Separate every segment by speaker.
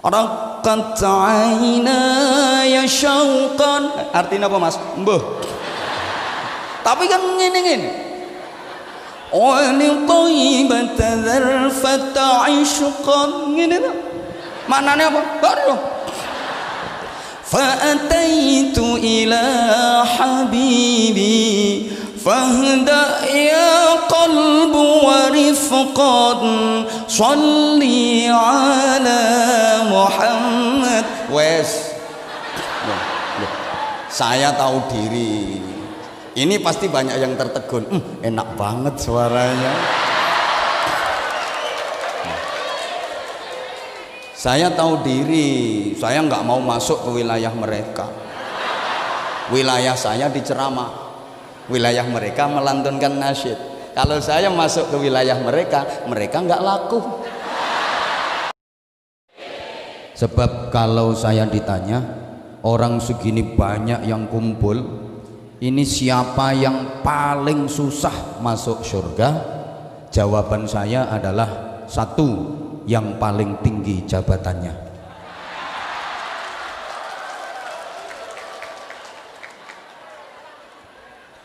Speaker 1: Raqqat aynaya syauqan. Artinya apa Mas? Mbah. Tapi kan ngene-ngene. Wa li thayyibata dzarfata ishqan. Ngene ta. Maknane apa? Baru. Fa ataitu ila habibi fahda ya qalbu wa rifqan salli ala Muhammad. Wes, saya tahu diri. Ini pasti banyak yang tertegun. Enak banget suaranya. Saya tahu diri. Saya nggak mau masuk ke wilayah mereka. Wilayah saya diceramah, wilayah mereka melantunkan nasyid. Kalau saya masuk ke wilayah mereka, mereka nggak laku. Sebab kalau saya ditanya, orang segini banyak yang kumpul, ini siapa yang paling susah masuk surga? Jawaban saya adalah satu, yang paling tinggi jabatannya.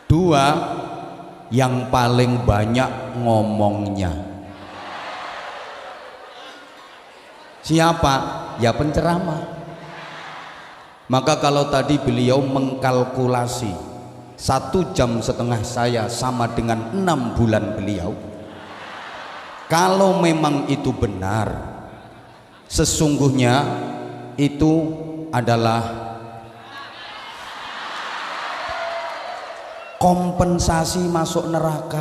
Speaker 1: Dua, yang paling banyak ngomongnya. Siapa? Ya penceramah. Maka kalau tadi beliau mengkalkulasi 1,5 jam saya sama dengan 6 bulan beliau, kalau memang itu benar, sesungguhnya itu adalah kompensasi masuk neraka.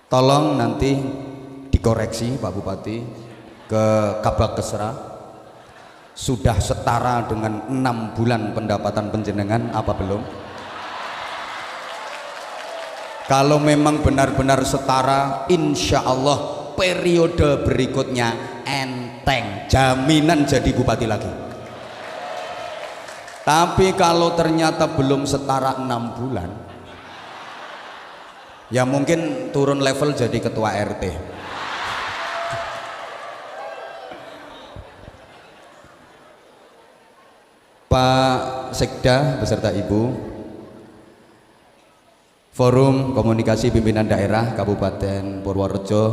Speaker 1: Tolong nanti dikoreksi Pak Bupati ke Kabak Kesra, sudah setara dengan 6 bulan pendapatan penjenengan apa belum? Kalau memang benar-benar setara, insya Allah periode berikutnya enteng, jaminan jadi bupati lagi. Tapi kalau ternyata belum setara 6 bulan, ya mungkin turun level jadi ketua RT. Pak Sekda beserta Ibu, Forum Komunikasi Pimpinan Daerah Kabupaten Purworejo,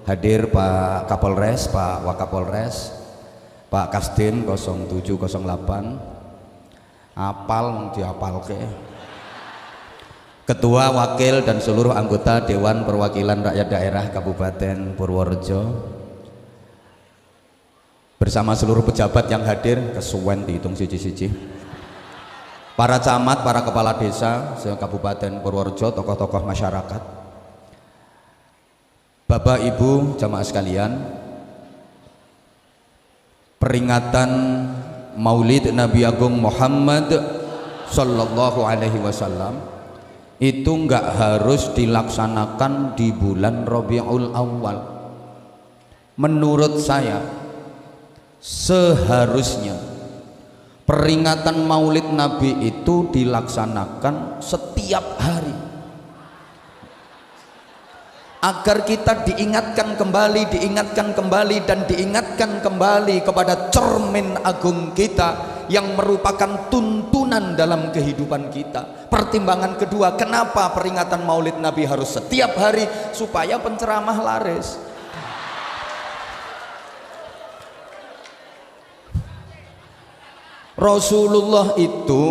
Speaker 1: hadir Pak Kapolres, Pak Wakapolres, Pak Kasdim 0708, apal diapalke, Ketua, Wakil dan seluruh anggota Dewan Perwakilan Rakyat Daerah Kabupaten Purworejo, bersama seluruh pejabat yang hadir, kesuwen dihitung siji-siji, para camat, para kepala desa se-Kabupaten Purworejo, tokoh-tokoh masyarakat, Bapak Ibu jamaah sekalian, peringatan Maulid Nabi Agung Muhammad Sallallahu Alaihi Wasallam itu enggak harus dilaksanakan di bulan Rabiul Awal. Menurut saya seharusnya peringatan Maulid Nabi itu dilaksanakan setiap hari, agar kita diingatkan kembali dan diingatkan kembali kepada cermin agung kita yang merupakan tuntunan dalam kehidupan kita. Pertimbangan kedua, kenapa peringatan Maulid Nabi harus setiap hari? Supaya penceramah laris. Rasulullah itu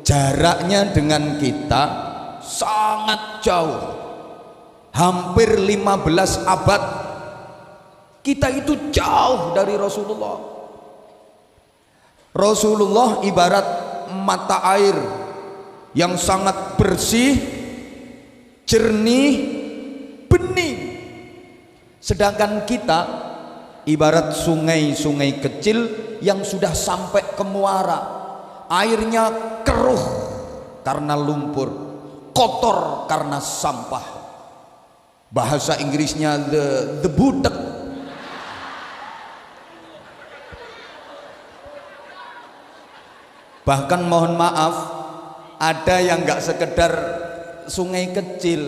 Speaker 1: jaraknya dengan kita sangat jauh, hampir 15 abad. Kita itu jauh dari Rasulullah. Rasulullah ibarat mata air yang sangat bersih, jernih, bening. Sedangkan kita ibarat sungai-sungai kecil yang sudah sampai ke muara, airnya keruh karena lumpur, kotor karena sampah. Bahasa Inggrisnya the butek. Bahkan mohon maaf, ada yang nggak sekedar sungai kecil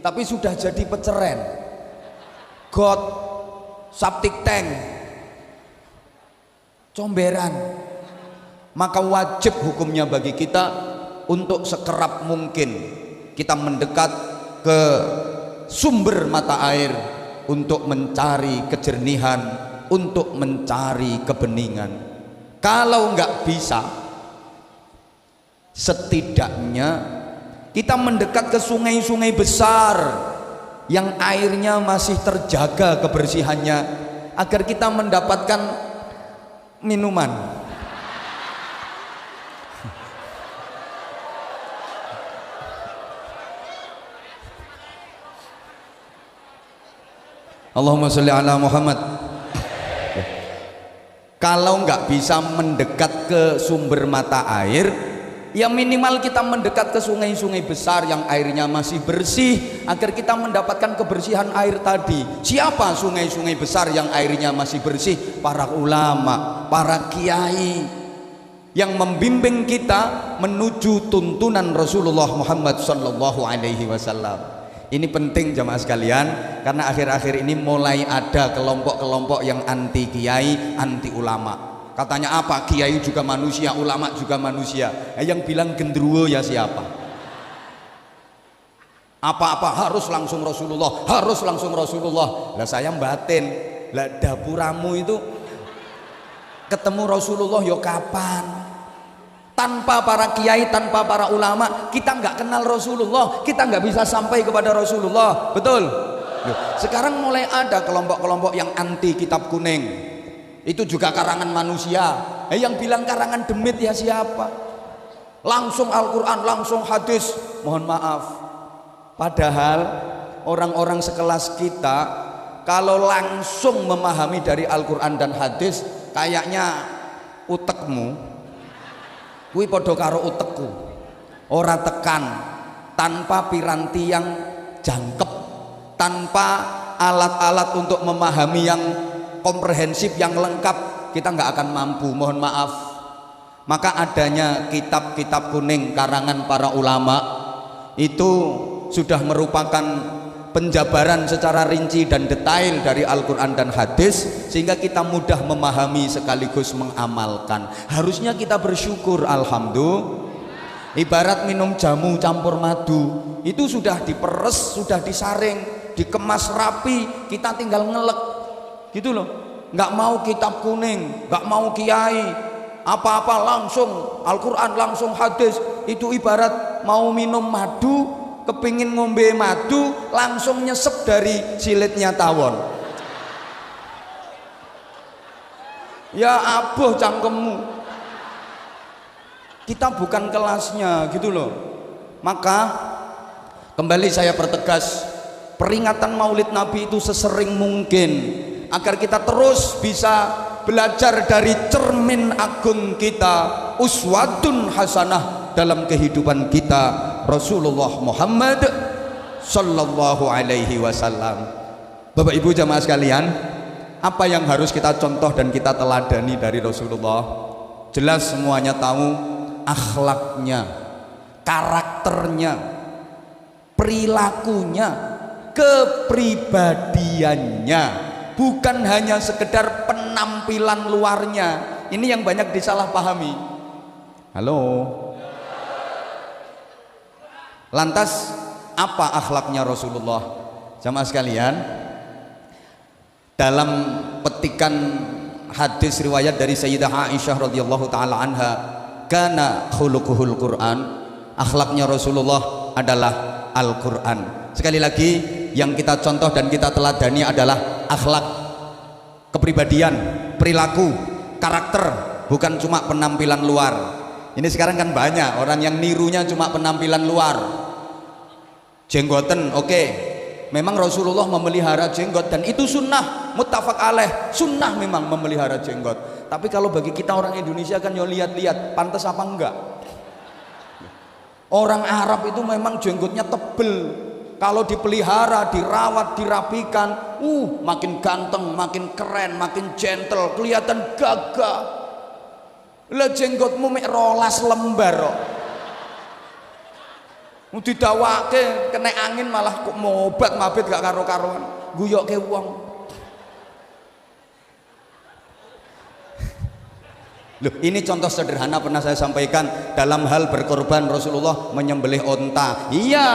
Speaker 1: tapi sudah jadi peceren, got, septic tank, comberan. Maka wajib hukumnya bagi kita untuk sekerap mungkin kita mendekat ke sumber mata air untuk mencari kejernihan, untuk mencari kebeningan. Kalau nggak bisa, setidaknya kita mendekat ke sungai-sungai besar yang airnya masih terjaga kebersihannya, agar kita mendapatkan minuman. Allahumma sholli ala Muhammad. Kalau nggak bisa mendekat ke sumber mata air, ya minimal kita mendekat ke sungai-sungai besar yang airnya masih bersih, agar kita mendapatkan kebersihan air tadi. Siapa sungai-sungai besar yang airnya masih bersih? Para ulama, para kiai yang membimbing kita menuju tuntunan Rasulullah Muhammad sallallahu alaihi wasallam. Ini penting jamaah sekalian, karena akhir-akhir ini mulai ada kelompok-kelompok yang anti kiai, anti ulama. Katanya apa? Kiai juga manusia, ulama juga manusia. Yang bilang gendruwo ya siapa? Apa-apa harus langsung Rasulullah, harus langsung Rasulullah. Lah saya batin, lah dapuramu itu ketemu Rasulullah yo kapan? Tanpa para kiai, tanpa para ulama, kita nggak kenal Rasulullah, kita nggak bisa sampai kepada Rasulullah. Betul? Sekarang mulai ada kelompok-kelompok yang anti kitab kuning. Itu juga karangan manusia. Yang bilang karangan demit ya siapa? Langsung Al-Quran, langsung hadis. Mohon maaf. Padahal orang-orang sekelas kita kalau langsung memahami dari Al-Quran dan hadis, kayaknya utekmu kuwi padha karo utekku, ora tekan, tanpa piranti yang jangkep, tanpa alat-alat untuk memahami yang komprehensif, yang lengkap, kita nggak akan mampu. Mohon maaf. Maka adanya kitab-kitab kuning karangan para ulama itu sudah merupakan penjabaran secara rinci dan detail dari Al-Quran dan hadis, sehingga kita mudah memahami sekaligus mengamalkan. Harusnya kita bersyukur. Alhamdulillah. Ibarat minum jamu campur madu, itu sudah diperes, sudah disaring, dikemas rapi, kita tinggal ngelek gitu loh. Nggak mau kitab kuning, nggak mau kiai, apa-apa langsung Al-Quran, langsung hadis. Itu ibarat mau minum madu, kepingin ngombe madu, langsung nyesep dari silitnya tawon. Ya abuh cangkemmu. Kita bukan kelasnya gitu loh. Maka kembali saya pertegas, peringatan Maulid Nabi itu sesering mungkin, agar kita terus bisa belajar dari cermin agung kita, uswatun hasanah dalam kehidupan kita, Rasulullah Muhammad sallallahu alaihi wasallam. Bapak Ibu jamaah sekalian, apa yang harus kita contoh dan kita teladani dari Rasulullah? Jelas semuanya tahu akhlaknya, karakternya, perilakunya, kepribadiannya, bukan hanya sekedar penampilan luarnya. Ini yang banyak disalahpahami. Halo. Lantas apa akhlaknya Rasulullah? Jamaah sekalian, dalam petikan hadis riwayat dari Sayyidah Aisyah radhiyallahu taala anha, kana khuluquhul Quran, akhlaknya Rasulullah adalah Al-Quran. Sekali lagi, yang kita contoh dan kita teladani adalah akhlak, kepribadian, perilaku, karakter, bukan cuma penampilan luar. Ini sekarang kan banyak orang yang nirunya cuma penampilan luar. Jenggoten, oke. Memang Rasulullah memelihara jenggot dan itu sunnah, muttafaq alaih. Sunnah memang memelihara jenggot. Tapi kalau bagi kita orang Indonesia kan yo lihat-lihat, pantas apa enggak? Orang Arab itu memang jenggotnya tebel. Kalau dipelihara, dirawat, dirapikan, makin ganteng, makin keren, makin gentle, kelihatan gagah. Lah jenggotmu mek 12 lembar kok. Didawake kena angin malah kok mobat mabit gak karo-karuan, guyokke wong. Loh, ini contoh sederhana pernah saya sampaikan dalam hal berkorban. Rasulullah menyembelih onta. Iya,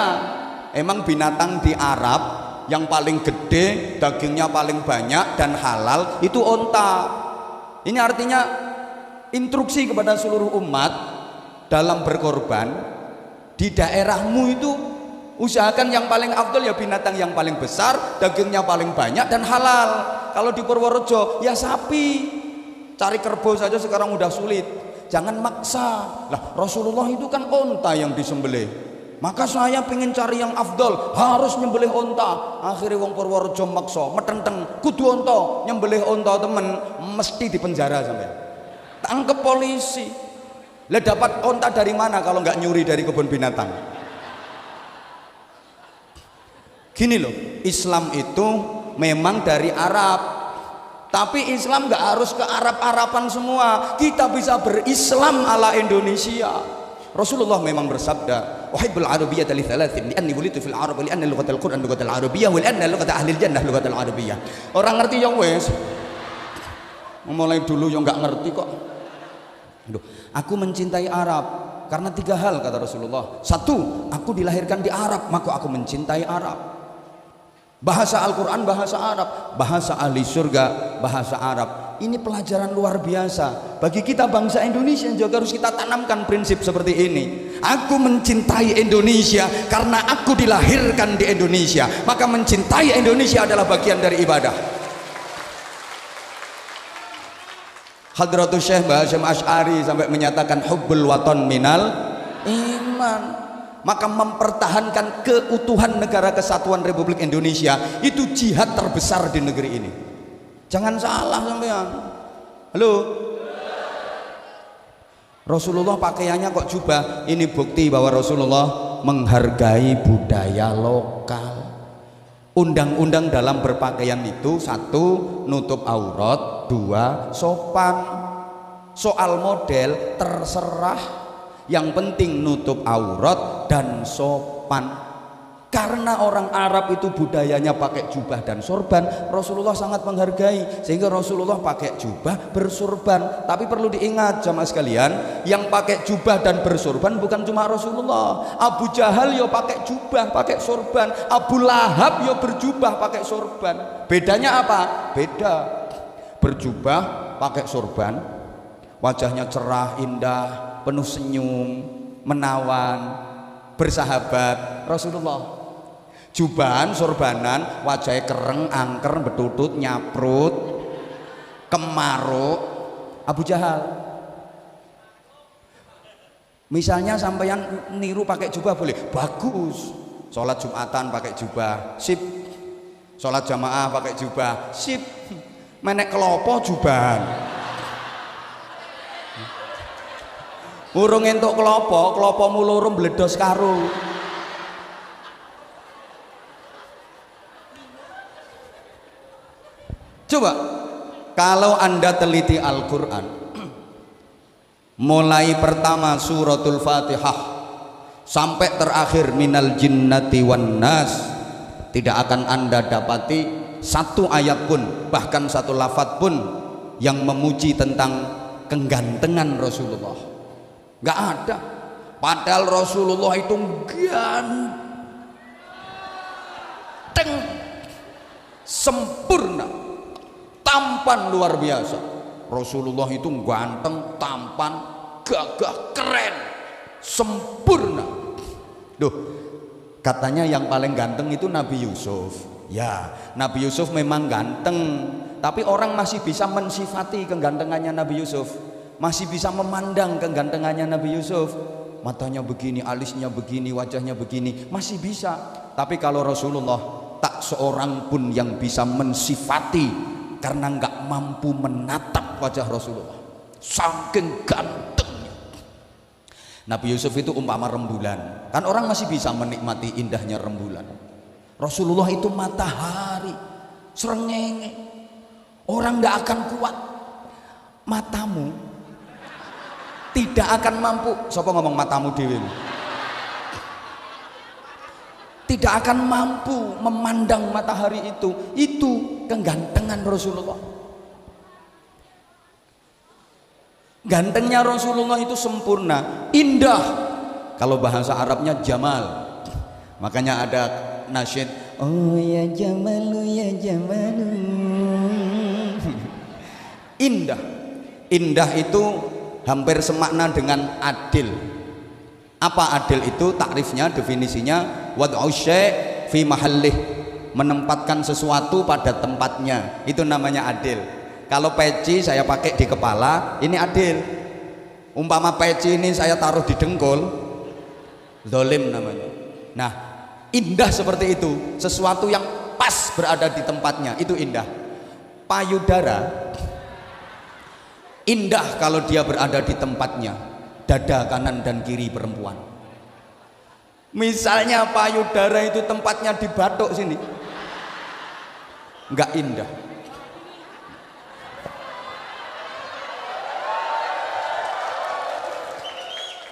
Speaker 1: emang binatang di Arab yang paling gede, dagingnya paling banyak dan halal itu onta. Ini artinya instruksi kepada seluruh umat dalam berkorban di daerahmu itu usahakan yang paling afdol ya binatang yang paling besar, dagingnya paling banyak dan halal. Kalau di Purworejo ya sapi. Cari kerbau saja sekarang udah sulit. Jangan maksa. Lah Rasulullah itu kan onta yang disembelih. Maka saya pengen cari yang afdol, harus nyembelih onta. Akhirnya wong Purworejo maksa, metenteng kudu onta, nyembelih onta temen mesti dipenjara sampai. Tangkep polisi. Lah dapat onta dari mana kalau nggak nyuri dari kebun binatang? Gini loh, Islam itu memang dari Arab. Tapi Islam nggak harus ke Arab-Araban semua. Kita bisa berislam ala Indonesia. Rasulullah memang bersabda, "Uhibbul arabiyyata li thalathin, li'anni wulidtu fil Arab, wa li'anna lughatal Qur'an lughatal arabiyyah, wa li'anna lughata ahli jannah lughatal arabiyyah." Orang ngerti ya wes. Mulai dulu yang nggak ngerti kok. Aduh, aku mencintai Arab karena 3 hal kata Rasulullah. 1, aku dilahirkan di Arab, maka aku mencintai Arab. Bahasa Al-Quran bahasa Arab, bahasa ahli surga bahasa Arab. Ini pelajaran luar biasa bagi kita bangsa Indonesia. Juga harus kita tanamkan prinsip seperti ini. Aku mencintai Indonesia karena aku dilahirkan di Indonesia, maka mencintai Indonesia adalah bagian dari ibadah. Hadratus Syekh Mbah Hasyim Asy'ari sampai menyatakan hubbul waton minal iman. Maka mempertahankan keutuhan negara kesatuan Republik Indonesia itu jihad terbesar di negeri ini. Jangan salah sampean. Halo. Rasulullah pakaiannya kok jubah. Ini bukti bahwa Rasulullah menghargai budaya lokal. Undang-undang dalam berpakaian itu 1, nutup aurat, 2, sopan. Soal model terserah. Yang penting nutup aurat dan sopan. Karena orang Arab itu budayanya pakai jubah dan sorban, Rasulullah sangat menghargai sehingga Rasulullah pakai jubah bersorban. Tapi perlu diingat jamaah sekalian, yang pakai jubah dan bersorban bukan cuma Rasulullah. Abu Jahal yo pakai jubah pakai sorban, Abu Lahab yo berjubah pakai sorban. Bedanya apa? Beda. Berjubah pakai sorban, wajahnya cerah indah, penuh senyum, menawan, bersahabat. Rasulullah jubahan sorbanan, wajahnya kereng, angker, betutut, nyaprut, kemaruk. Abu Jahal. Misalnya sampeyan niru pakai jubah boleh, bagus. Sholat Jumatan pakai jubah, sip. Sholat jamaah pakai jubah, sip. Menek kelopo jubahan. Urung entuk kelopo loro mbledos karo. Coba kalau Anda teliti Al-Qur'an, mulai pertama suratul Fatihah sampai terakhir minal jinnati wan nas, tidak akan Anda dapati satu ayat pun, bahkan satu lafaz pun yang memuji tentang kegantengan Rasulullah. Gak ada. Padahal Rasulullah itu ganteng, sempurna, tampan luar biasa. Rasulullah itu ganteng, tampan, gagah, keren, sempurna. Duh, katanya yang paling ganteng itu Nabi Yusuf. Ya, Nabi Yusuf memang ganteng, tapi orang masih bisa mensifati kegantengannya Nabi Yusuf. Masih bisa memandang kegantengannya Nabi Yusuf. Matanya begini, alisnya begini, wajahnya begini, masih bisa. Tapi kalau Rasulullah, tak seorang pun yang bisa mensifati, karena nggak mampu menatap wajah Rasulullah, saking gantengnya. Nabi Yusuf itu umpama rembulan, kan orang masih bisa menikmati indahnya rembulan. Rasulullah itu matahari, srengenge, orang nggak akan kuat. Matamu tidak akan mampu. Siapa ngomong matamu dewi? Tidak akan mampu memandang matahari itu. Itu kegantengan Rasulullah. Gantengnya Rasulullah itu sempurna, indah. Kalau bahasa Arabnya jamal. Makanya ada nasyid, oh ya jamalu ya jamalu. Indah. Indah itu hampir semakna dengan adil. Apa adil itu? Takrifnya, definisinya, wad'u syai' fi mahallih, menempatkan sesuatu pada tempatnya, itu namanya adil. Kalau peci saya pakai di kepala, ini adil. Umpama peci ini saya taruh di dengkul, zalim namanya. Nah, indah seperti itu, sesuatu yang pas berada di tempatnya, itu indah. Payudara indah kalau dia berada di tempatnya, dada kanan dan kiri perempuan. Misalnya payudara itu tempatnya di batuk sini, enggak indah.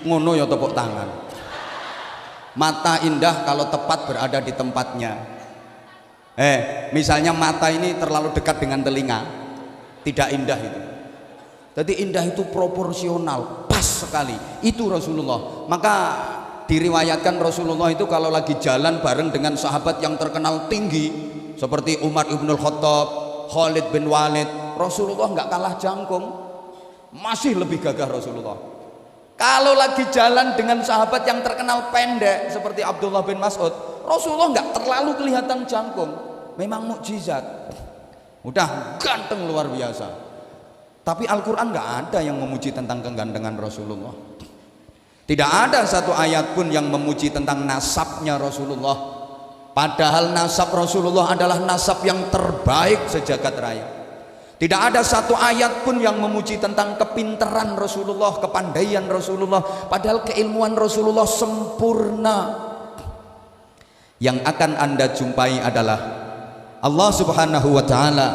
Speaker 1: Ngono ya tepuk tangan. Mata indah kalau tepat berada di tempatnya. Misalnya mata ini terlalu dekat dengan telinga, tidak indah itu. Jadi indah itu proporsional, pas sekali. Itu Rasulullah. Maka diriwayatkan Rasulullah itu kalau lagi jalan bareng dengan sahabat yang terkenal tinggi seperti Umar ibnul Khattab, Khalid bin Walid, Rasulullah nggak kalah jangkung, masih lebih gagah Rasulullah. Kalau lagi jalan dengan sahabat yang terkenal pendek seperti Abdullah bin Mas'ud, Rasulullah nggak terlalu kelihatan jangkung. Memang mukjizat. Udah ganteng luar biasa. Tapi Al-Quran nggak ada yang memuji tentang kegantengan Rasulullah. Tidak ada satu ayat pun yang memuji tentang nasabnya Rasulullah. Padahal nasab Rasulullah adalah nasab yang terbaik sejagat raya. Tidak ada satu ayat pun yang memuji tentang kepintaran Rasulullah, kepandaian Rasulullah. Padahal keilmuan Rasulullah sempurna. Yang akan Anda jumpai adalah Allah Subhanahu wa ta'ala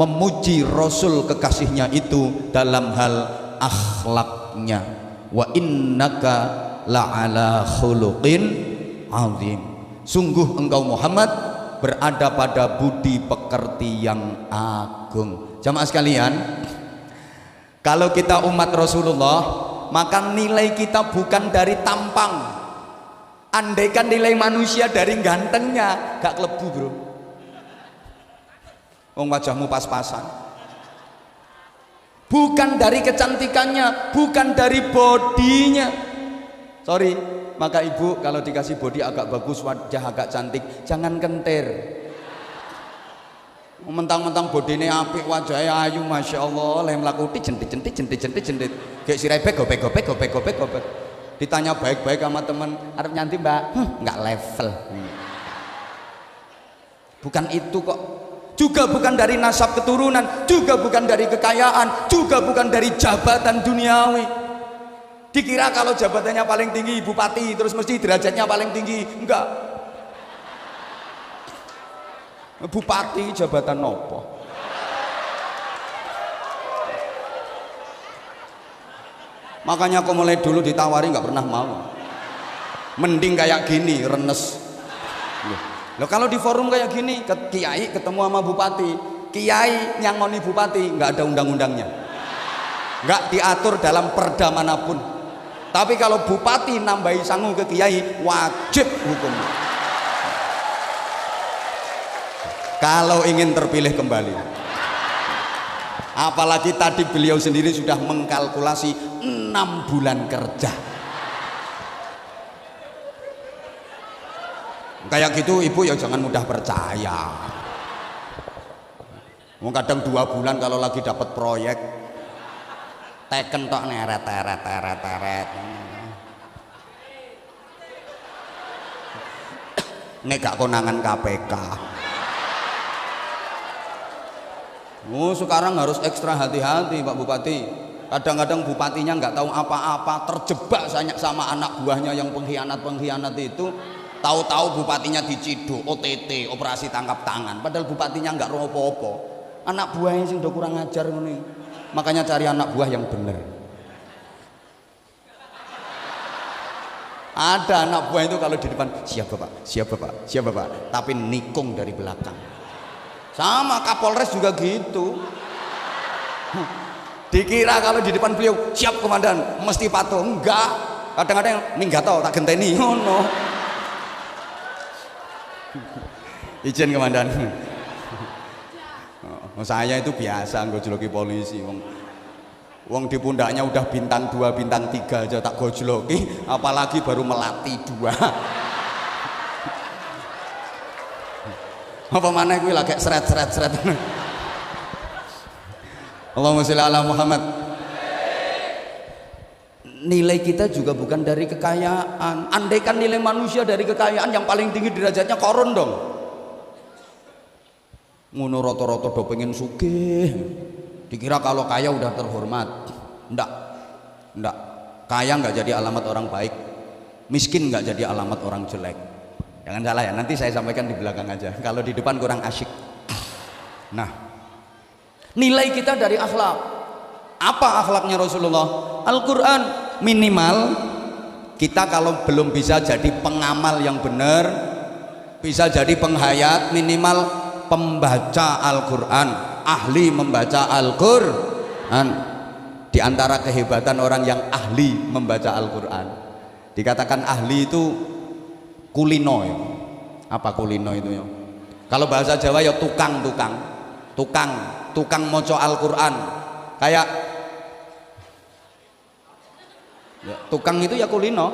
Speaker 1: memuji Rasul kekasihnya itu dalam hal akhlaknya. Wa innaka la'ala khuluqin azim. Sungguh engkau Muhammad berada pada budi pekerti yang agung. Jamaah sekalian, kalau kita umat Rasulullah, maka nilai kita bukan dari tampang. Andaikan nilai manusia dari gantengnya, gak kelebu bro. Wong wajahmu pas-pasan. Bukan dari kecantikannya, bukan dari bodinya. Sorry, maka ibu kalau dikasih body agak bagus, wajah agak cantik, jangan kentir. Mentang-mentang bodine apik, wajahnya ayu, masya Allah, lem lakuti jentit. Kayak si rebek, gopek. Ditanya baik-baik sama temen, arep nyanti mbak, nggak level. Bukan itu kok. Juga bukan dari nasab keturunan, juga bukan dari kekayaan, juga bukan dari jabatan duniawi. Dikira kalau jabatannya paling tinggi bupati, terus mesti derajatnya paling tinggi. Enggak. Bupati jabatan nopo? Makanya aku mulai dulu ditawari nggak pernah mau. Mending kayak gini, renes. Loh, kalau di forum kayak gini, kiai ketemu sama bupati, kiai nyangoni bupati, nggak ada undang-undangnya, nggak diatur dalam perda manapun. Tapi kalau bupati nambahi sangu ke kiai, wajib hukum. Kalau ingin terpilih kembali, apalagi tadi beliau sendiri sudah mengkalkulasi 6 bulan kerja. Kayak gitu ibu ya jangan mudah percaya. Kadang 2 bulan kalau lagi dapat proyek, teken tok neret. Nek gak konangan KPK. Sekarang harus ekstra hati-hati Pak Bupati. Kadang-kadang bupatinya nggak tahu apa-apa, terjebak sama anak buahnya yang pengkhianat itu. Tahu-tahu bupatinya diciduk, OTT, operasi tangkap tangan. Padahal bupatinya nggak ropo-opo. Anak buahnya sih udah kurang ajar nih. Makanya cari anak buah yang bener. Ada anak buah itu kalau di depan siap bapak, tapi nikung dari belakang. Sama Kapolres juga gitu. Dikira kalau di depan beliau, siap komandan, mesti patuh. Enggak, kadang-kadang minggat tau tak genteni ngono. Izin komandan. Saya itu biasa ngojloki polisi, wong di pundaknya udah bintang 2, bintang 3 aja tak gojloki, apalagi baru melati 2. Apa mana gue lagi seret. Allahumma sholli ala Muhammad. Nilai kita juga bukan dari kekayaan. Andaikan nilai manusia dari kekayaan, yang paling tinggi derajatnya koron dong. Ngono roto-roto do pengen sugih. Dikira kalau kaya udah terhormat. Enggak. Kaya nggak jadi alamat orang baik. Miskin nggak jadi alamat orang jelek. Jangan salah ya, nanti saya sampaikan di belakang aja. Kalau di depan kurang asyik. Nah, nilai kita dari akhlak. Apa akhlaknya Rasulullah? Al-Quran. Minimal kita kalau belum bisa jadi pengamal yang benar, bisa jadi penghayat, minimal pembaca Al-Quran, ahli membaca Al-Quran. Di antara kehebatan orang yang ahli membaca Al-Quran, dikatakan ahli itu kulino ya. Apa kulino itu ya? Kalau bahasa Jawa ya tukang moco Al-Quran. Kayak ya, tukang itu ya kulino,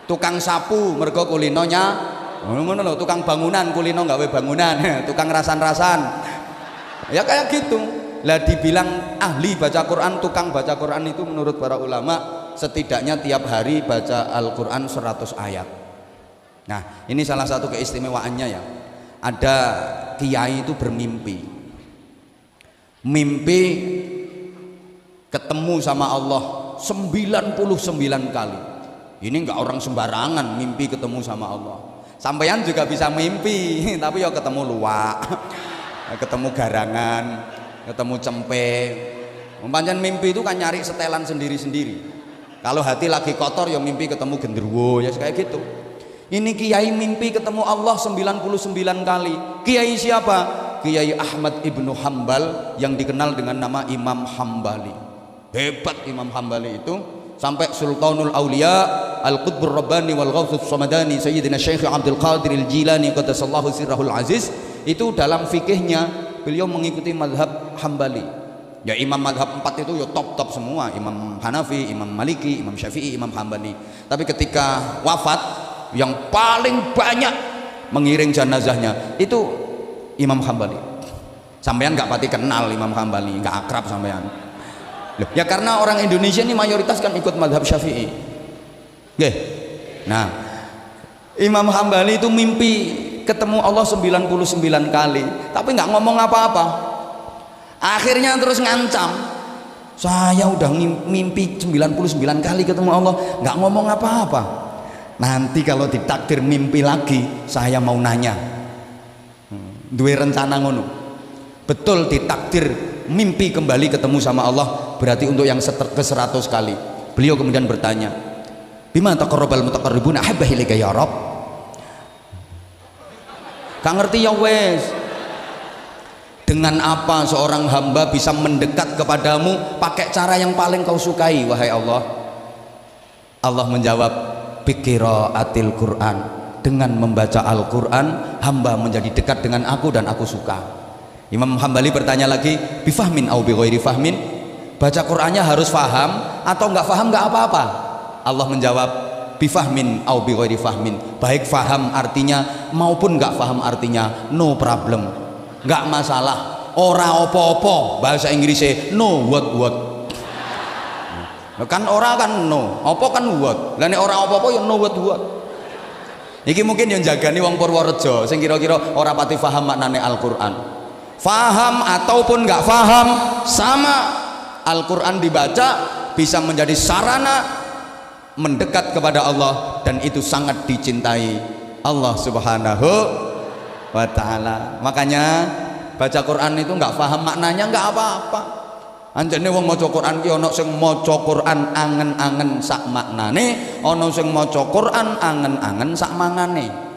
Speaker 1: tukang sapu mergo kulinonya ngono lho, tukang bangunan kulino gawe bangunan, tukang rasan-rasan ya kayak gitu lah. Dibilang ahli baca Quran, tukang baca Quran itu menurut para ulama setidaknya tiap hari baca Al-Quran 100 ayat. Nah, ini salah satu keistimewaannya ya. Ada kiai itu bermimpi, mimpi ketemu sama Allah 99 kali. Ini enggak orang sembarangan mimpi ketemu sama Allah. Sampeyan juga bisa mimpi tapi ya ketemu luwak, ketemu garangan, ketemu cempe. Pancen mimpi itu kan nyari setelan sendiri-sendiri. Kalau hati lagi kotor ya mimpi ketemu genderuwo, ya kayak gitu. Ini kiai mimpi ketemu Allah 99 kali. Kiai siapa? Kiai Ahmad Ibnu Hambal yang dikenal dengan nama Imam Hambali. Hebat Imam Hambali itu, sampai Sultanul Aulia Al-Qutbur Rabbani wal Ghawthus Samadani Sayyidina Syekh Abdul Qadir Al-Jilani qaddasallahu sirrahul aziz, itu dalam fikihnya beliau mengikuti mazhab Hambali. Ya imam mazhab 4 itu ya top semua, Imam Hanafi, Imam Maliki, Imam Syafi'i, Imam Hambali. Tapi ketika wafat yang paling banyak mengiring jenazahnya itu Imam Hambali. Sampean nggak pati kenal Imam Hambali, nggak akrab sampean. Ya karena orang Indonesia ini mayoritas kan ikut mazhab Syafi'i. Nggih. Nah, Imam Hambali itu mimpi ketemu Allah 99 kali, tapi nggak ngomong apa-apa. Akhirnya terus ngancam, saya udah mimpi 99 kali ketemu Allah, nggak ngomong apa-apa. Nanti kalau ditakdir mimpi lagi, saya mau nanya. Duwe rencana ngono. Betul ditakdir mimpi kembali ketemu sama Allah, berarti untuk yang ke-100 kali. Beliau kemudian bertanya, bima taqarrabal mutaqarribuna ahabba ilaika ya Rabb. Gak ngerti ya wes. Dengan apa seorang hamba bisa mendekat kepadamu pakai cara yang paling kau sukai wahai Allah? Allah menjawab, biqiraatil Quran. Dengan membaca Al-Quran hamba menjadi dekat dengan aku dan aku suka. Imam Hambali bertanya lagi, bifahmin au bighairi fahmin, baca Qurannya harus faham atau enggak faham enggak apa-apa? Allah menjawab, bifahmin au bighairi fahmin, baik faham artinya maupun enggak faham artinya, no problem, enggak masalah, ora opo-opo, bahasa Inggrisnya no what. Kan ora kan no, opo kan what, lah nek ora opo-opo ya no what. Iki mungkin yang jagani wong Purworejo sing kira-kira ora pati faham maknane Al-Quran. Faham ataupun nggak faham sama, Al-Quran dibaca bisa menjadi sarana mendekat kepada Allah, dan itu sangat dicintai Allah Subhanahu wa ta'ala. Makanya baca Quran itu nggak paham maknanya nggak apa-apa. Anjane wong maca Quran ki ana sing maca Quran angen-angen sak maknane, ana sing maca Quran angen-angen sak mangane.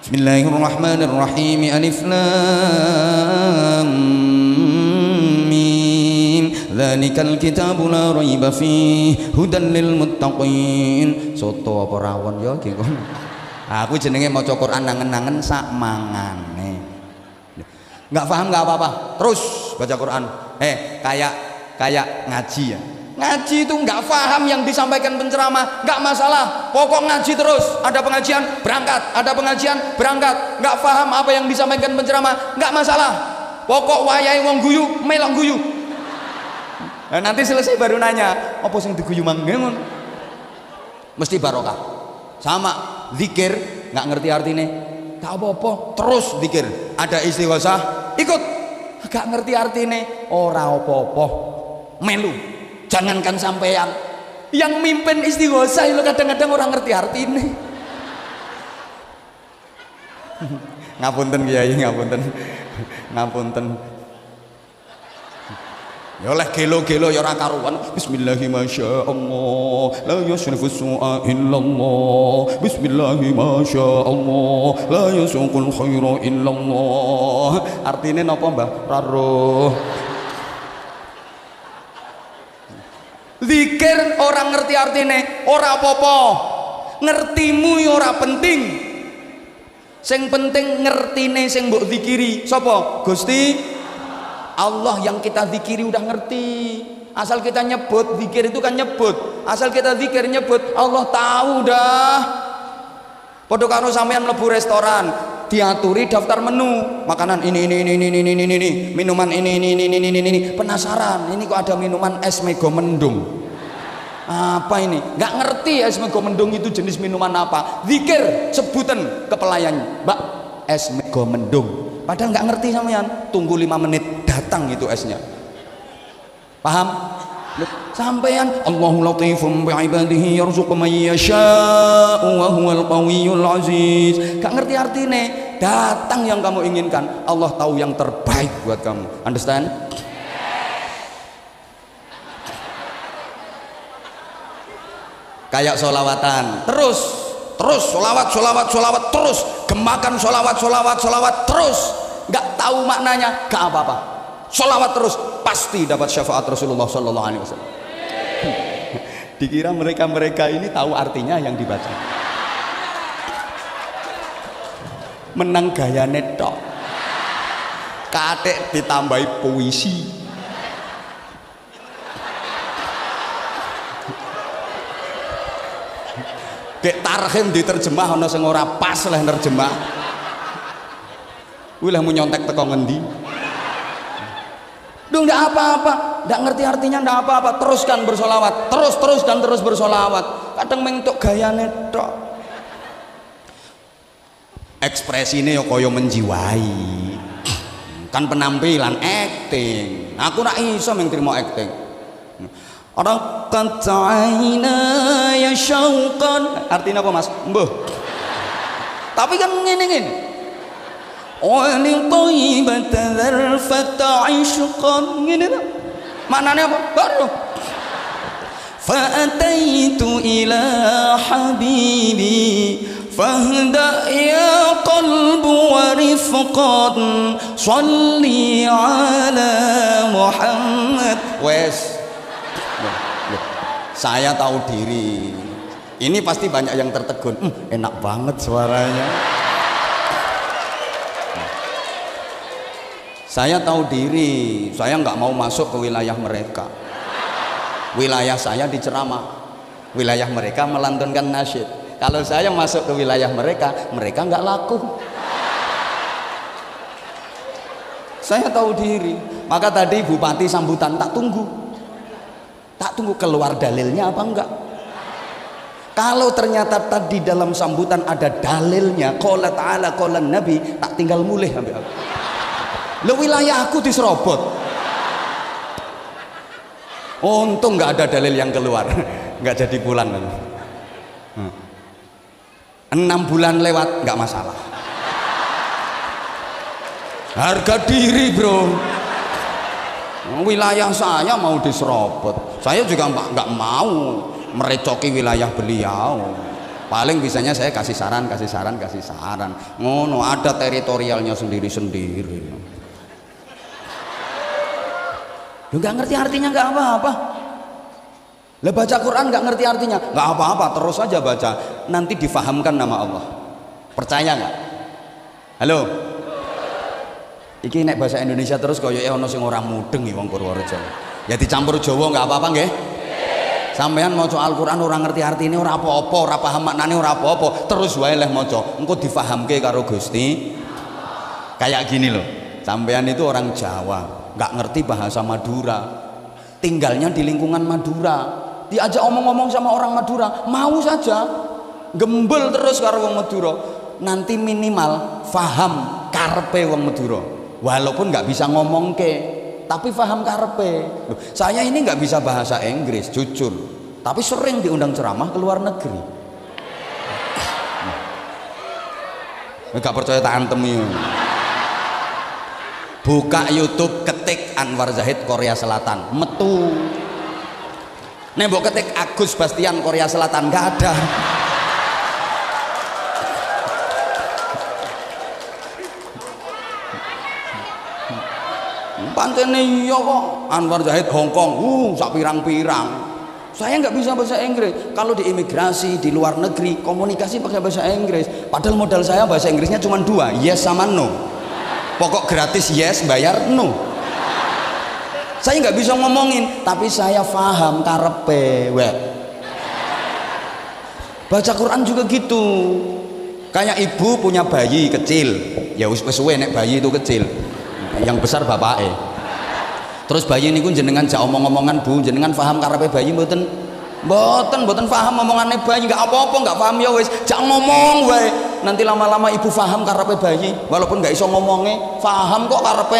Speaker 1: Bismillahirrahmanirrahim. Alif lam mim. Dzalikal kitabu la raiba fihi hudan lil muttaqin. Soto apa rawon ya iki kon. Aku jenenge maca Quran nangen-nangen sak mangane. Enggak paham enggak apa-apa. Terus baca Quran. Kayak ngaji ya. Ngaji itu enggak paham yang disampaikan penceramah, enggak masalah. Pokok ngaji terus. Ada pengajian, berangkat. Ada pengajian, berangkat. Enggak paham apa yang disampaikan penceramah, enggak masalah. Pokok wayahe wong guyu, melok guyu. Nah, nanti selesai baru nanya, apa sing diguyu mang ngono? Mesti barokah. Sama zikir, enggak ngerti artinya, enggak apa-apa, terus zikir. Ada istighosah, ikut. Enggak ngerti artinya, ora apa-apa. Melu. Jangankan sampean yang mimpin istighosah lo kadang-kadang orang ngerti artinya. Ngapunten Kiai, ngapunten. Ya oleh gelo-gelo ya ora karuan. Bismillahi masyaallah la yusrifu su'a illallah. Bismillahi masyaallah la yasuqul khaira illallah. Artine napa Mbah? Raruh. Zikir orang ngerti artine ora apa-apa, ngertimu ya ora penting. Sing penting ngertine sing mbok zikiri sapa? Gusti Allah. Yang kita zikiri udah ngerti. Asal kita nyebut, zikir itu kan nyebut. Asal kita zikir nyebut, Allah tahu dah. Padha karo sampean mlebu restoran, diaturi daftar menu, makanan ini, minuman ini, penasaran, ini kok ada minuman es mego mendung, apa ini? Nggak ngerti es mego mendung itu jenis minuman apa. Zikir sebutan ke pelayan, Mbak, es mego mendung, padahal nggak ngerti sampean. Tunggu 5 menit, datang itu esnya. Paham? Sampean Allahu latifum bi'ibadihi yarzuqu man yasha'u wa huwal qawiyyul aziz. Gak ngerti artinya, datang yang kamu inginkan. Allah tahu yang terbaik buat kamu. Understand? Kayak sholawatan, terus sholawat terus, gemakan sholawat terus. Gak tahu maknanya, gak apa-apa. Sholawat terus, pasti dapat syafaat Rasulullah Sallallahu Alaihi Wasallam. Dikira mereka ini tahu artinya yang dibaca. Menang gaya netok, katek ditambahi puisi. Dek tarhim diterjemah ana sing ora pas lah nerjemah. Kuwi lah mau nyontek teko ngendi? Duh, enggak apa-apa, enggak ngerti artinya enggak apa-apa, teruskan bersolawat, terus bersolawat. Kadang mentok gayane tok. Ekspresine yo kaya menjiwai. Kan penampilan acting. Aku ora iso mung trimo acting. Raqat aina ya syauqan. Artinya apa, Mas? Mbuh. Tapi kan ngene-ngene. Wali thayyibat dzarfata ishqan, ngene to maknane apa? Baru fa'ataitu ila habibi fahda ya qalbu wa rifqan sholli ala Muhammad. Wes saya tahu diri, ini pasti banyak yang tertegun. Enak banget suaranya. Saya tahu diri, saya nggak mau masuk ke wilayah mereka. Wilayah saya diceramah, wilayah mereka melantunkan nasyid. Kalau saya masuk ke wilayah mereka, mereka nggak laku. Saya tahu diri. Maka tadi bupati sambutan tak tunggu keluar dalilnya apa enggak. Kalau ternyata tadi dalam sambutan ada dalilnya, qala ta'ala qala nabi, tak tinggal mulih sampai aku. Lo wilayah aku diserobot. Untung nggak ada dalil yang keluar, nggak jadi pulang. 6 bulan lewat nggak masalah. Harga diri bro. Wilayah saya mau diserobot, saya juga nggak mau merecoki wilayah beliau. Paling bisanya saya kasih saran. Ngono, ada teritorialnya sendiri-sendiri.
Speaker 2: Lu nggak ngerti artinya nggak apa-apa. Lah baca Quran nggak ngerti artinya, nggak apa-apa, terus aja baca, nanti difahamkan nama Allah. Percaya nggak? Halo? Iki nek bahasa Indonesia terus koyo ono sing ora mudeng wong Purworejo. Ya dicampur Jawa nggak apa-apa nggih? Sampeyan maca Al-Qur'an ora ngerti artine ora apa-apa, ora paham maknane ora apa-apa, terus wae leh maca, engko difahamke karo Gusti. Kayak gini loh. Sampeyan itu orang Jawa, nggak ngerti bahasa Madura. Tinggalnya di lingkungan Madura. Diajak omong-omong sama orang Madura, mau saja gembel terus karo wong Madura, nanti minimal faham karepe wong Madura, walaupun nggak bisa ngomong tapi faham karepe. Loh, saya ini nggak bisa bahasa Inggris jujur, tapi sering diundang ceramah ke luar negeri. Nggak percaya tak antem ya. Buka YouTube, ketik Anwar Zahid Korea Selatan, metu. Nembok ketik Agus Bastian Korea Selatan, nggak ada. Pancene iya kok Anwar Zahid Hong Kong, sak pirang-pirang. Saya nggak bisa bahasa Inggris. Kalau di imigrasi di luar negeri komunikasi pakai bahasa Inggris. Padahal modal saya bahasa Inggrisnya cuma 2, yes sama no. Pokok gratis yes, bayar no. Saya nggak bisa ngomongin, tapi saya paham karepe. Baca Quran juga gitu. Kayak ibu punya bayi kecil, ya wis suwe nek bayi itu kecil. Yang besar bapake. Terus bayi niku jenengan jak omong-omongan Bu, jenengan paham karepe bayi mboten? Mboten paham omongane bayi, nggak apa-apa, nggak paham ya wis, jak ngomong wae. Nanti lama-lama ibu paham karepe bayi, walaupun nggak iso ngomongnya, paham kok karepe.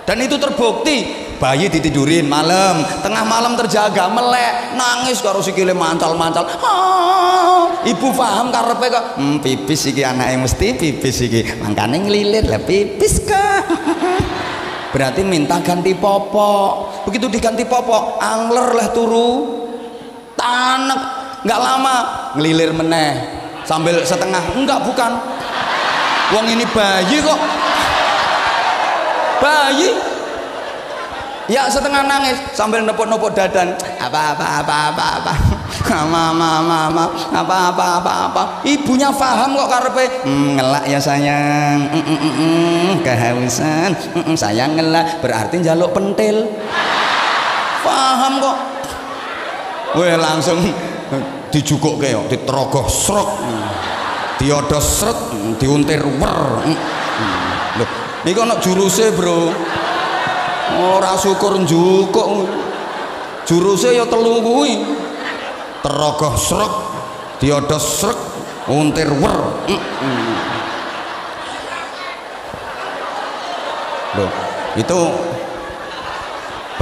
Speaker 2: Dan itu terbukti. Bayi ditidurin malam, tengah malam terjaga, melek, nangis karo sikile mancal-mancal. Ibu paham karepe kok, pipis iki anake mesti pipis iki. Mangkane nglilir lah pipis kok. Berarti minta ganti popok. Begitu diganti popok, angler lah turu. Tanek, nggak lama ngelilir meneh. Sambil setengah, enggak bukan. Wong ini bayi kok. Bayi ya setengah nangis sambil nepuk-nepuk dadan, apa ibunya paham kok karepe, ngelak ya sayang, kehausan, sayang ngelak berarti njaluk pentil, paham kok. Weh langsung dijukuk kaya diterogoh srek, diodos srek, diuntir wer. Loh niku ana juruse bro. Ora syukur njukuk. Juruse ya telu kuwi. Terogoh srek, diodos srek, untir wer. Loh, itu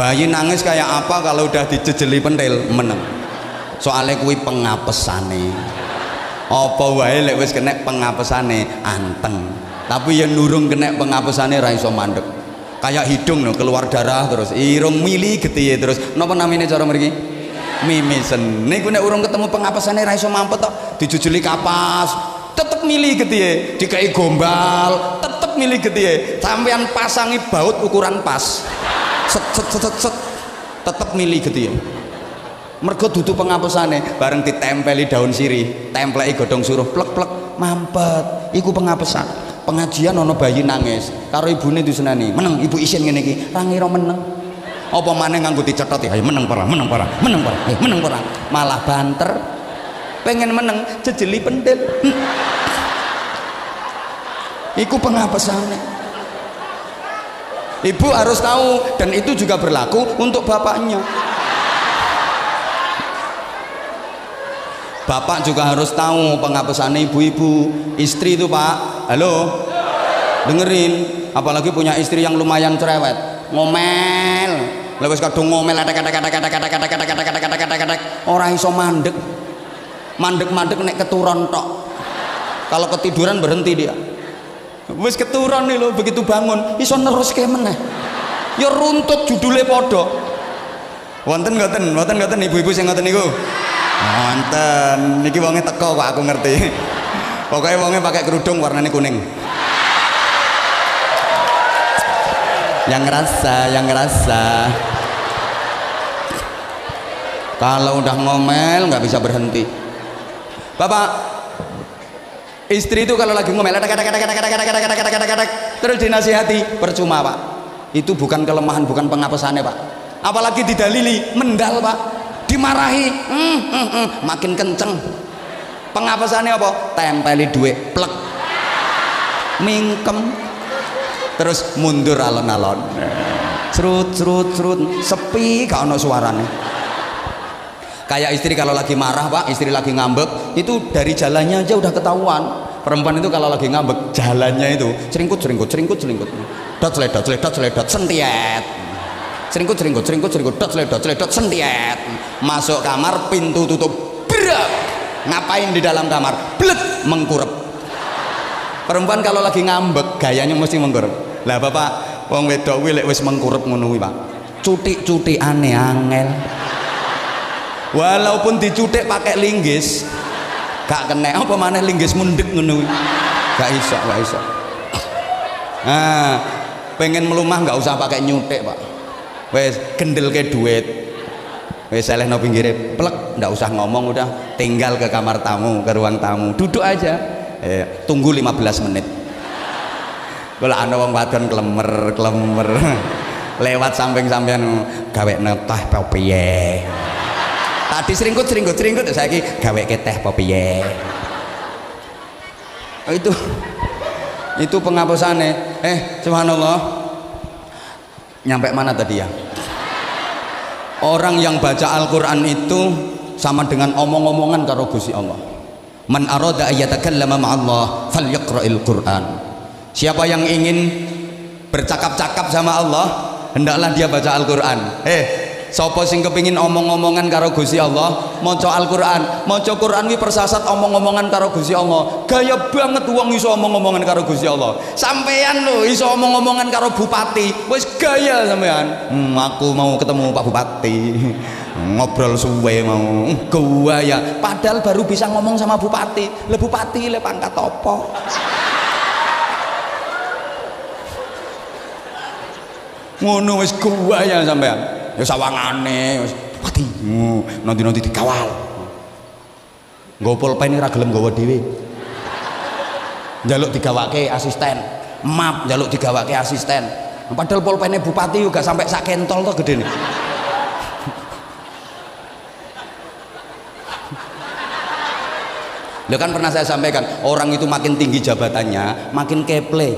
Speaker 2: bayi nangis kayak apa kalau udah dijejeli pentil meneng. Soalnya kuwi pengapesane. Apa wae lek wis kena pengapesane anteng. Tapi yang nurung kena pengapesane ra iso mandek. Kayak hidung no, keluar darah terus irung mili getihe terus napa namine cara mriki mimisen niku nek urung ketemu pengapesane ra iso mampet tok dijujuli kapas tetep mili getihe dikai gombal tetep mili getihe sampean pasangi baut ukuran pas set tetep mili getihe mergo dudu pengapesane bareng ditempeli daun sirih templeki godhong suruh plek-plek mampet iku pengapesan. Pengajian ono bayi nangis karo ibune disenani meneng ibu isin ngene iki ra ngira meneng apa maneh nganggo dicethot ya meneng para malah banter pengen meneng jejeli pentil iku pengapesane. Ibu harus tahu dan itu juga berlaku untuk bapaknya. Bapak juga harus tahu pengapesannya ibu-ibu. Istri itu Pak, halo, dengerin. Apalagi punya istri yang lumayan cerewet, ngomel, lewes kadung ngomel, orang iso mandek nek keturun tok. Kalau ketiduran berhenti dia. Wis keturun nih lo, begitu bangun, iso nerus ke meneh. Ya runtut judulnya podo. Wonten ibu-ibu sing ngoten niku. Wonten, niki wonge teko kok aku ngerti. Pokoknya wonge pakai kerudung warnanya kuning. Yang ngerasa Kalau udah ngomel nggak bisa berhenti. Bapak, istri itu kalau lagi ngomel terus dinasihati, percuma Pak. Itu bukan kelemahan, bukan pengapesannya Pak. Apalagi didalili, mendal Pak. Dimarahi, makin kenceng. Pengapesannya apa? Tempeli duit, plek, mingkem, terus mundur alon-alon. Serut, sepi, gak ono suaranya. Kayak istri kalau lagi marah Pak, istri lagi ngambek, itu dari jalannya aja udah ketahuan. Perempuan itu kalau lagi ngambek, jalannya itu ceringkut, dot seledot, sentiet. Ceringkut, dot seledot, sentiet. Masuk kamar, pintu tutup, berak. Ngapain di dalam kamar? Blek, mengkurep. Perempuan kalau lagi ngambek, gayanya mesti mengkurep. Lah Bapak, wong wedok kuwi lek wis mengkurep ngono kuwi Pak, cutik aneh angel. Walaupun dicutik pakai linggis gak kena, apa maneh linggis mundek ngono kuwi. Gak iso. Nah, pengen melumah gak usah pakai nyutik Pak. Wes gendelke duit. Wes selehno pinggire, plek, ndak usah ngomong, udah tinggal ke kamar tamu, ke ruang tamu. Duduk aja. Tunggu 15 menit. Kalau ana wong wadon klemer. Lewat samping sampean gawekne teh apa piye. Tadi seringkut saiki gaweke teh apa piye. Itu penghapusane. Subhanallah. Nyampe mana tadi ya? Orang yang baca Al-Qur'an itu sama dengan omong-omongan karo Gusti Allah. Man arada ayatakallama ma'allah falyaqra'il Qur'an. Siapa yang ingin bercakap-cakap sama Allah, hendaklah dia baca Al-Qur'an. Sapa sing kepingin omong-omongan karo Gusti Allah, maca Al-Qur'an. Maca Qur'an kuwi persasat omong-omongan karo Gusti Allah. Gaya banget wong iso omong-omongan karo Gusti Allah. Sampean lho iso omong-omongan karo bupati, wis gaya sampean. Aku mau ketemu Pak Bupati. Ngobrol suwe mau. Gaya. Padahal baru bisa ngomong sama bupati. Le bupati le pangkat apa? Ngono wis gaya sampean. Ya sawangane wis pati nanti dikawal. Nggo pulpen ora gelem nggawa dhewe. Njaluk digawake asisten. Map njaluk digawake asisten. Padahal pulpene bupati juga sampai sak kentol to gedene. Lho kan pernah saya sampaikan, orang itu makin tinggi jabatannya, makin keple,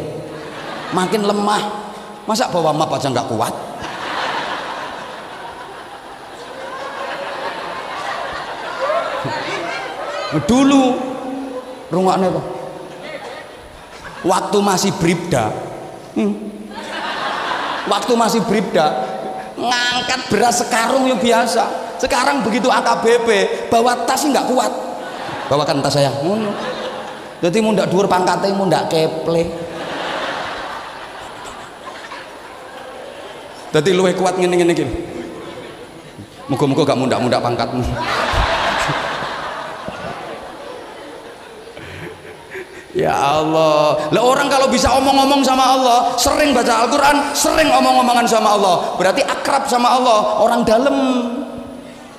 Speaker 2: makin lemah. Masa bawa map aja nggak kuat? Dulu rungokne apa? Waktu masih bribda, ngangkat beras sekarung ya biasa. Sekarang begitu AKBP bawa tas nggak kuat. Bawakan tas saya. Jadi mau ndak dhuwur pangkate, mau ndak keple. Jadi luwih kuat ngene-ngene iki. Muga-muga gak mundak-mundak pangkatmu. Ya Allah, lah orang kalau bisa omong-omong sama Allah, sering baca Al-Quran, sering omong-omongan sama Allah, berarti akrab sama Allah, orang dalam.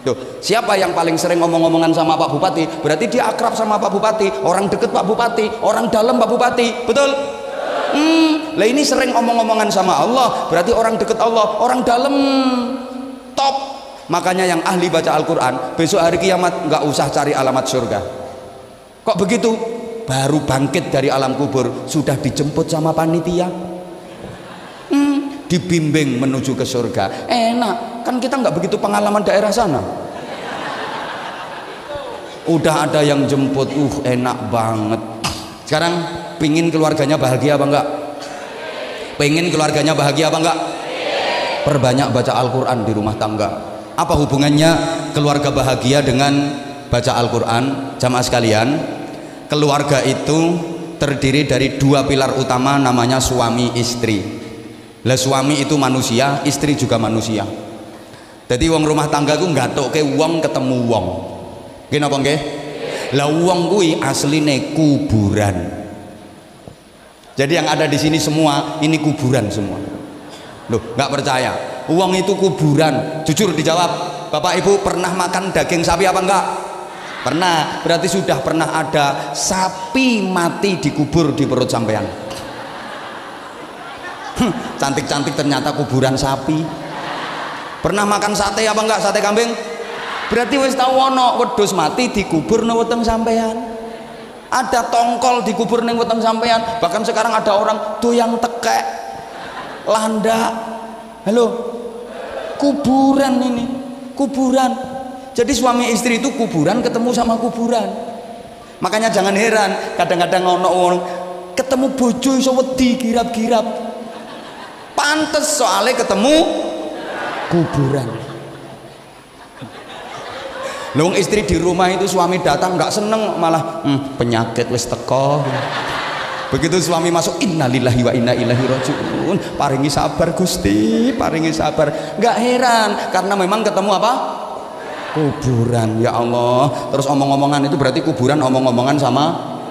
Speaker 2: Tuh, siapa yang paling sering omong-omongan sama Pak Bupati? Berarti dia akrab sama Pak Bupati, orang deket Pak Bupati, orang dalam Pak Bupati, betul? Lah ini sering omong-omongan sama Allah, berarti orang deket Allah, orang dalam, top. Makanya yang ahli baca Al-Quran, besok hari kiamat nggak usah cari alamat surga. Kok begitu? Baru bangkit dari alam kubur sudah dijemput sama panitia, dibimbing menuju ke surga. Enak kan, kita nggak begitu pengalaman daerah sana. Udah ada yang jemput, enak banget. Sekarang pingin keluarganya bahagia apa enggak? Pengen keluarganya bahagia apa enggak? Perbanyak baca Al-Quran di rumah tangga. Apa hubungannya keluarga bahagia dengan baca Al-Quran? Jamaah sekalian, keluarga itu terdiri dari dua pilar utama, namanya suami istri. Lah suami itu manusia, istri juga manusia. Jadi wong rumah tangga ku ngatokke wong ketemu wong. Nggih napa nggih? Lah wong kuwi asline kuburan. Jadi yang ada di sini semua ini kuburan semua. Loh, nggak percaya? Wong itu kuburan. Jujur dijawab, Bapak Ibu pernah makan daging sapi apa enggak? Pernah. Berarti sudah pernah ada sapi mati dikubur di perut sampean. Cantik-cantik ternyata kuburan sapi. Pernah makan sate apa enggak? Sate kambing? Berarti wis tau ono wedhus mati dikubur nang weteng sampean. Ada tongkol dikubur nang weteng sampean. Bahkan sekarang ada orang doyang tekek, landak. Halo, kuburan ini, kuburan. Jadi suami istri itu kuburan ketemu sama kuburan. Makanya jangan heran kadang-kadang ono orang ketemu bojo iso wedi girap-girap. Pantes soalnya ketemu kuburan. Long istri di rumah itu suami datang nggak seneng, malah penyakit wis teko. Begitu suami masuk, innalillahi wa inna ilaihi rajiun, paringi sabar Gusti, paringi sabar. Nggak heran karena memang ketemu apa? Kuburan. Ya Allah. Terus omong-omongan itu berarti kuburan omong-omongan sama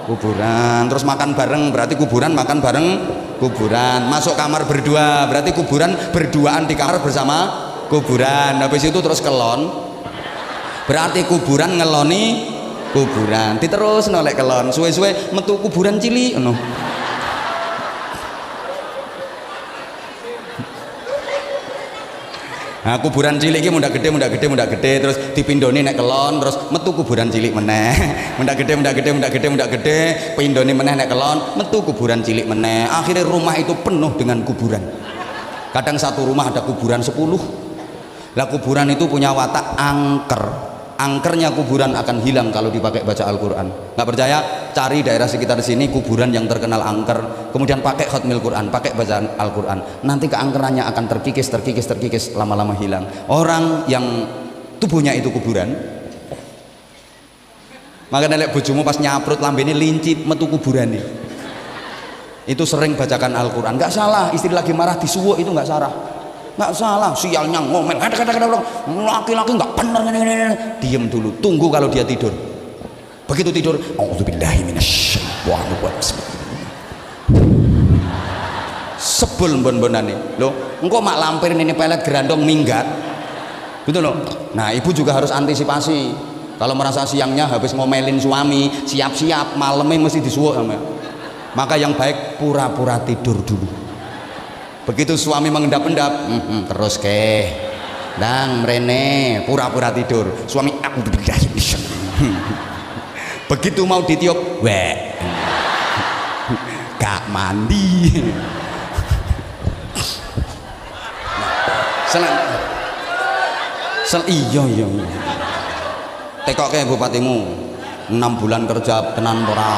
Speaker 2: kuburan. Terus makan bareng berarti kuburan makan bareng kuburan. Masuk kamar berdua berarti kuburan berduaan di kamar bersama kuburan. Habis itu terus kelon berarti kuburan ngeloni kuburan. Diterus nolek kelon suwe-suwe metu kuburan cilik ngono. Nah, kuburan cilik iki mundak gede terus dipindoni nek kelon terus metu kuburan cilik meneh. Mundak gede pindoni meneh nek kelon metu kuburan cilik meneh. Akhirnya rumah itu penuh dengan kuburan. Kadang satu rumah ada kuburan 10. Lah kuburan itu punya watak angker. Angkernya kuburan akan hilang kalau dipakai baca Al-Quran. Nggak percaya? Cari daerah sekitar sini kuburan yang terkenal angker, kemudian pakai khotmil Quran, pakai bacaan Al-Quran. Nanti keangkerannya akan terkikis, lama-lama hilang. Orang yang tubuhnya itu kuburan, maka nelek bojomu pas nyaprut lambene lincip metu kuburan nih. Itu sering bacakan Al-Quran. Nggak salah, istri lagi marah disuwuk itu nggak salah. Nggak salah, sialnya ngomel, kadang-kadang laki-laki nggak bener, diem dulu, tunggu kalau dia tidur. Begitu tidur, auzubillahi minasyaitonir rajim. Sebel bon-bonane. Loh, engkau mak lampir ini pelet gerandong minggat. Gitu loh. Nah, ibu juga harus antisipasi. Kalau merasa siangnya habis ngomelin suami, siap-siap malamnya mesti disuwuk sama. Maka yang baik pura-pura tidur dulu. Begitu suami mengendap-endap, terus ke dang mrene pura-pura tidur. Suami begitu mau ditiup, gak mandi. Iya. Tekok ke bupatimu 6 bulan kerja tenan ora.